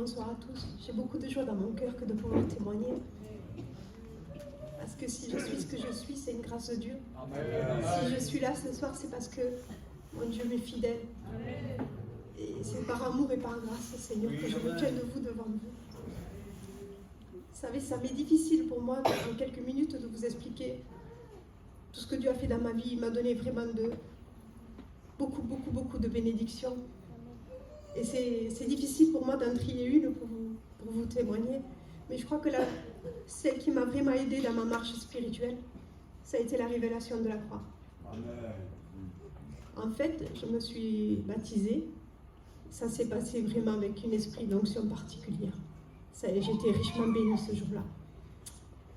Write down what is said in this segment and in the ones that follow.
bonsoir à tous. J'ai beaucoup de joie dans mon cœur que de pouvoir témoigner. Parce que si je suis ce que je suis, c'est une grâce de Dieu. Si je suis là ce soir, c'est parce que mon Dieu m'est fidèle. Et c'est par amour et par grâce, Seigneur, que je me tiens debout devant vous. Vous savez, ça m'est difficile pour moi, en quelques minutes, de vous expliquer tout ce que Dieu a fait dans ma vie. Il m'a donné vraiment beaucoup de bénédictions. Et c'est difficile pour moi d'en trier une pour vous témoigner. Mais je crois que celle qui m'a vraiment aidée dans ma marche spirituelle, ça a été la révélation de la croix. En fait, je me suis baptisée. Ça s'est passé vraiment avec un esprit d'onction particulière. J'étais richement bénie ce jour-là.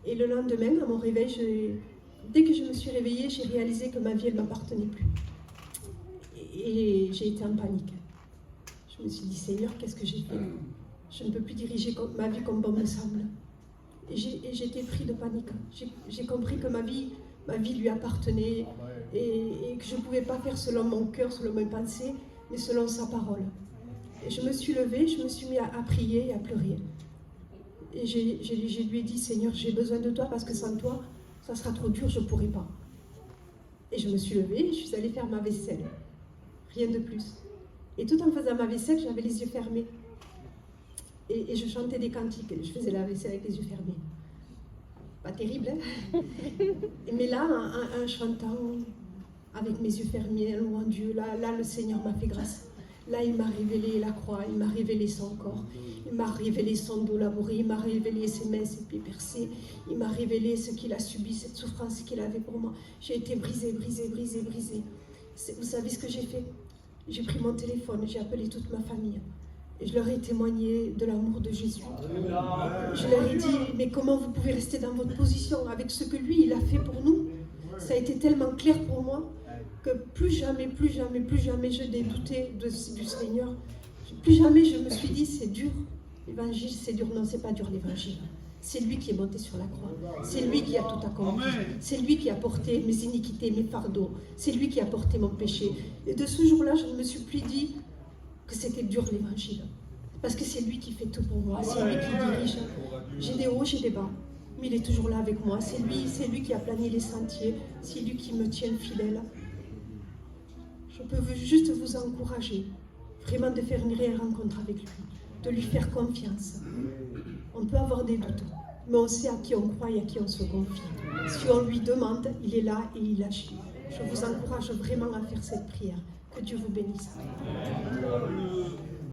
Et le lendemain, à mon réveil, dès que je me suis réveillée, j'ai réalisé que ma vie, elle ne m'appartenait plus. Et j'ai été en panique. Je me suis dit, Seigneur, qu'est-ce que j'ai fait? Je ne peux plus diriger ma vie comme bon me semble. Et j'étais pris de panique. J'ai compris que ma vie lui appartenait et que je ne pouvais pas faire selon mon cœur, selon mes pensées, mais selon sa parole. Et je me suis levée, je me suis mis à prier et à pleurer. Et je lui ai dit, Seigneur, j'ai besoin de toi parce que sans toi, ça sera trop dur, je ne pourrai pas. Et je me suis levée et je suis allée faire ma vaisselle. Rien de plus. Et tout en faisant ma vaisselle, j'avais les yeux fermés. Et je chantais des cantiques. Je faisais la vaisselle avec les yeux fermés. Pas terrible, hein? Mais là, en chantant, avec mes yeux fermés, en louant Dieu, là, le Seigneur m'a fait grâce. Là, il m'a révélé la croix, il m'a révélé son corps, il m'a révélé son dos labouré, il m'a révélé ses mains, ses pieds percés, il m'a révélé ce qu'il a subi, cette souffrance qu'il avait pour moi. J'ai été brisée. Vous savez ce que j'ai fait? J'ai pris mon téléphone, j'ai appelé toute ma famille. Et je leur ai témoigné de l'amour de Jésus. Je leur ai dit, mais comment vous pouvez rester dans votre position avec ce que lui, il a fait pour nous? Ça a été tellement clair pour moi que plus jamais je n'ai douté du Seigneur. Plus jamais je me suis dit, c'est dur, l'évangile, c'est dur. Non, c'est pas dur l'évangile. C'est lui qui est monté sur la croix. C'est lui qui a tout accompli. C'est lui qui a porté mes iniquités, mes fardeaux. C'est lui qui a porté mon péché. Et de ce jour-là, je ne me suis plus dit que c'était dur l'évangile. Parce que c'est lui qui fait tout pour moi. C'est lui qui dirige. J'ai des hauts, j'ai des bas. Mais il est toujours là avec moi. C'est lui qui a plané les sentiers. C'est lui qui me tient fidèle. Je peux juste vous encourager, vraiment de faire une réelle rencontre avec lui, de lui faire confiance. On peut avoir des doutes, mais on sait à qui on croit et à qui on se confie. Si on lui demande, il est là et il agit. Je vous encourage vraiment à faire cette prière. Que Dieu vous bénisse.